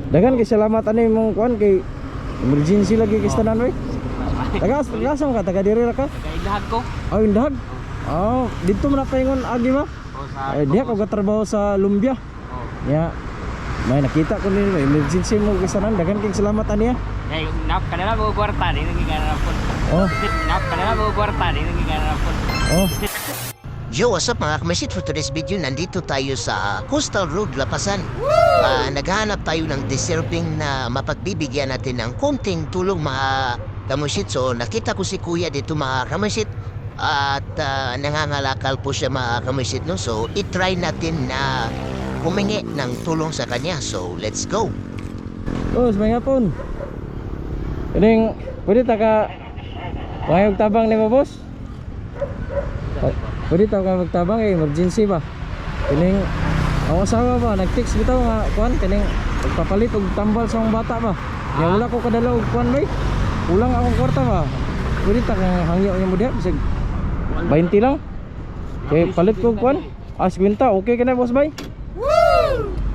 Dagan kay salamat ani mong kuan kay emergency lagi kay tanan we. Tagasam ka, taga diri ra ka? Kaindahag ko. Oh, indag. Oh, dito man paingon agi ba? Ay, diha ko gatrabaho sa Lumbia. Ya. May nakita ko nila emergency mo kay tanan, dagan kay salamat ani. Ay, nap kanila mo kwarta ni nagigara po. Oh. Nap kanila mo kwarta ni nagigara po. Oh. Yo, what's up mga kamasit? For today's video, nandito tayo sa Coastal Road, Lapasan. Naghahanap tayo ng deserving na mapagbibigyan natin ng konting tulong mga kamasit. So nakita ko si Kuya dito mga kamasit at nangangalakal po siya mga kamasit. No? So itry natin na humingi ng tulong sa kanya. So let's go! Boss, may hapon. Kining, pwede taka mayog tabang ni mo, boss? Pwede tayo ka magtabang emergency ba? Kining, ang asawa ba, nag-text bitaw nga, kuhan, kining, pagpapalit og tambal sa mga bata ba? Yang wala ko kadala og kuhan ba? Ulang akong kwarta ba? Pwede tayo kang hangyo niya mo diya, bisag 20 lang. Okay, palit ko kuhan. Askwinta, okay ka na, boss bay?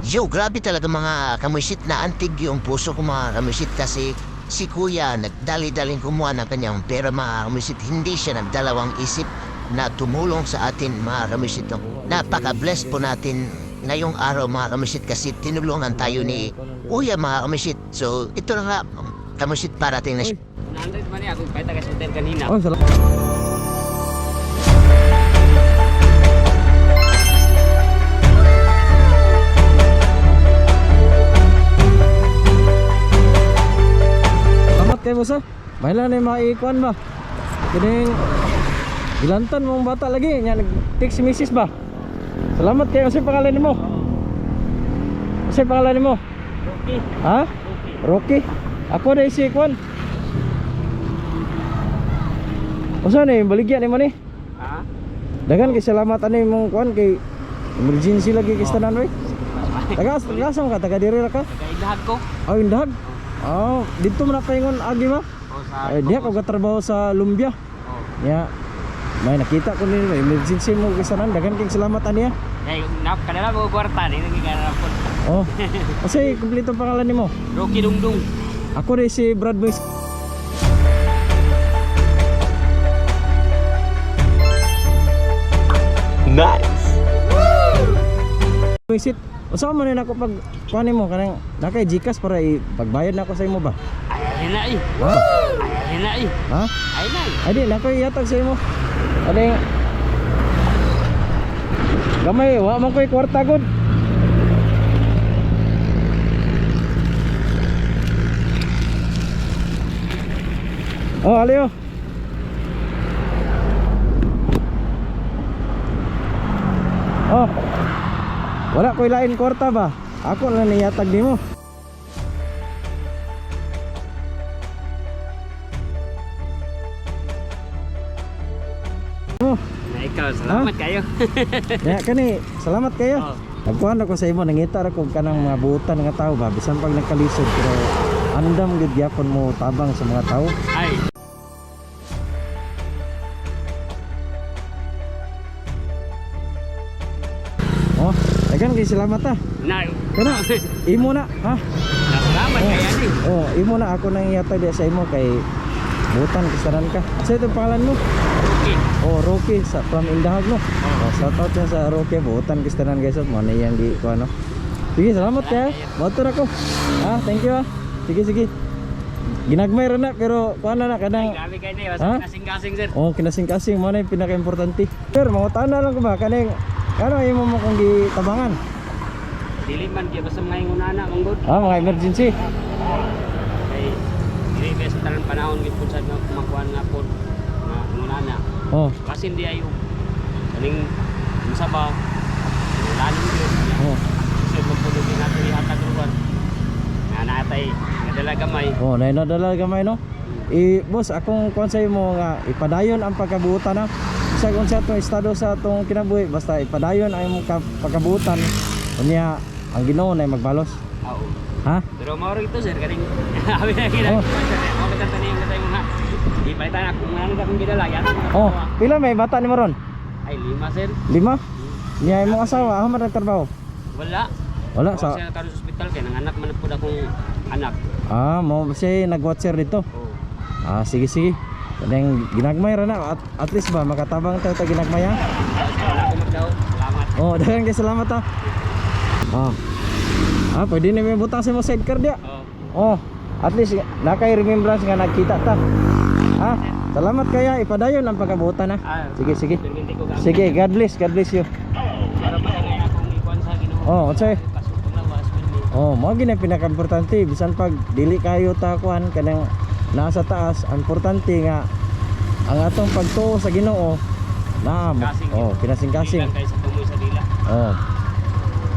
Yo, grabe talaga mga kamasit na antig yung puso ko mga kamasit kasi si Kuya nagdali-daling kumuha ng kanyang pera mga kamasit. Hindi siya nagdalawang isip na tumulong sa atin mga kamasit. Napaka-blessed po natin ngayong araw mga kamasit kasi tinulungan tayo ni Kuya mga kamasit. So ito na nga kamasit parating na siya. 100 man ako kahit taga hotel kanina. Oh, salamat. Salamat kayo, boss. Mahila na yung maikuan ba? Kining gilantan mong bata lagi nya nag-text si Mrs. ba? Salamat kayo. Kasi pangalan mo? Kasi pangalan mo? Rocky. Ha? Rocky. Ako na si Kwan. Usa na yung baligyan ni mo ni? Ha? Dagan kay salamat ani mong Kwan kay emergency lagi kay tanan we. Tagasam ka, taga diri ra ka? Kaindahag ko. Oh, indag. Oh, dito man paingon agi ba? Ay, diha ko gatrabaho sa Lumbia. Ya. May nakita ko nila emergency mo kay tanan, dagan kay salamat ani. Ay, nap kanila mo kwarta ni nagigara po. Oh. Kasi kumpleto pangalan nimo. Rocky Dungdung. Ako rin si Brad Boys. Nice! Visit. Usa man rin ako pag kuha mo kanang nakay Gcash para ipagbayad na ako sa imo ba? Ay na eh. Ha? Ay na eh. Ha? Ay na eh. Ay di nakoy yatag sa imo. Ading gamay wa man koy kwarta gud. Oh, aliyo. Oh. Wala ko'y lain kwarta ba? Ako lang niyatag nimo. Oh, Na ikaw, salamat kayo. ya kani, salamat kayo. Oh. Nagkuhan ako sa imo, nangita ra ko kanang mga buutan nga tao ba, bisan pag nagkalisod pero andam gud gyapon mo tabang sa mga tao. Ay. Oh, dagan kay salamat ha. Na. Kana, imo na ha. Salamat kayo ani. Oh, imo na ako nang iyatag di sa imo kay butan kisaran ka. Sa ito pangalan mo? Rocky. Oh, Rocky sa from Indahag no. Oh, shout out yan sa Rocky, butan kisaran guys. Mo na yang di ko ano. Sige, salamat kay. Motor ako. Ah, thank you ah. Sige, sige. Ginagmay ra na pero kuan na kanang Grabe kayo ni, Ha? kasing-kasing sir. oh, kinasing-kasing mo na yung pinaka-importante. Sir, mangutan na lang ko ba kaning ano imo mo kung gitabangan? Dili man kaya basta mga ingunana manggod. Ah, mga emergency. Kay dili best talang panahon gid pud sa kumakuan nga pod nga ingunana. Oh, Kasi hindi ayo. Kaning unsa ba? Lalim yun. oh. Kasi magpunog din natin ihatag ruwan. Nga natay, nadala gamay. Oh, nainadala gamay no. Boss, akong konsay mo nga ipadayon ang pagkabuutan na. Isa kung sa itong estado sa itong kinabuhi, basta ipadayon ang pagkabuutan. Unya, ang Ginoo na magbalos. Oo. Ha? Pero mauro ito sir, kaning abi na kina. Oh. Ako kita tani yung katay mga ipalitan ako nga nang akong gidala yan. Oh, pila may bata ni mo ron? Ay 5 sir. 5? Niya imong asawa, ako man nagtrabaho. Wala. Wala Sa sa karon sa ospital kay nanganak man pud akong anak. Ah, mo siya nag-watcher dito. Oh. Ah, sige sige. Kanang ginagmay ra na at least ba makatabang tayo ta ginagmay ha. Wala ko magdaw. Salamat. Oh, daghang kay salamat ha. Oh. Ah, pwede na may butang sa mo sidecar dia. Oh. Oh, at least nakay remembrance nga nagkita ta. Ah, salamat kaya ipadayon ang pagkabutan ha. Sige sige. Perminti ko gamit. Sige, God bless you. Para madali akong ikuan sa Ginoo. Oh, unsay? Pasok na was mo. Oh, mao gina pinaka-importante bisan pag dili kayo ta kuan kanang nasa taas, ang importante nga ang atong pagtuo sa Ginoo na kinasing-kasing. Kay sa tumoy sa dila. Oh.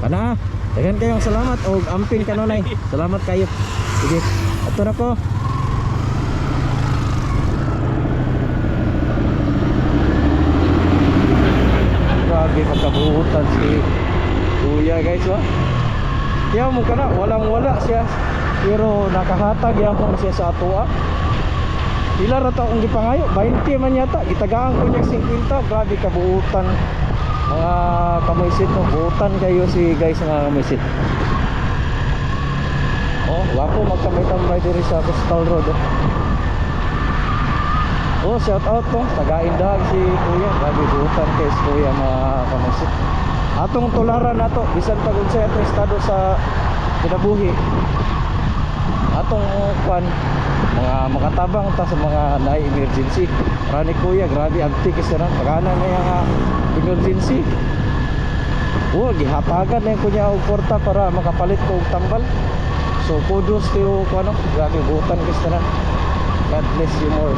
Kana, daghan kayong salamat og amping kanunay. Salamat kayo. Sige, ato na ko. Grabe pagkabuhutan si Kuya guys wa. Kaya mo kana walang wala siya pero nakahatag yapon siya sa atoa. Pila ra ta akong gipangayo 20 man yata gitagaan ko niya 50. Grabe kabuhutan mga kamoysit no, buhutan kayo si guys mga kamoysit. Oh, wapo magkamay-tambay diri sa Coastal Road. Oh, shout out to taga-Indag si Kuya. Grabe buhutan kay si Kuya mga kamoysit. Atong tularan nato bisan pag unsay atong estado sa kinabuhi. Atong kwan mga makatabang ta sa mga na-emergency. Rani Kuya, grabe abti kasi ran pagana na yung emergency. Oh, gihatagan na yung kunya og kwarta para makapalit ko og tambal. So kudos to you kuno, grabe butan kasi ran. God bless you more.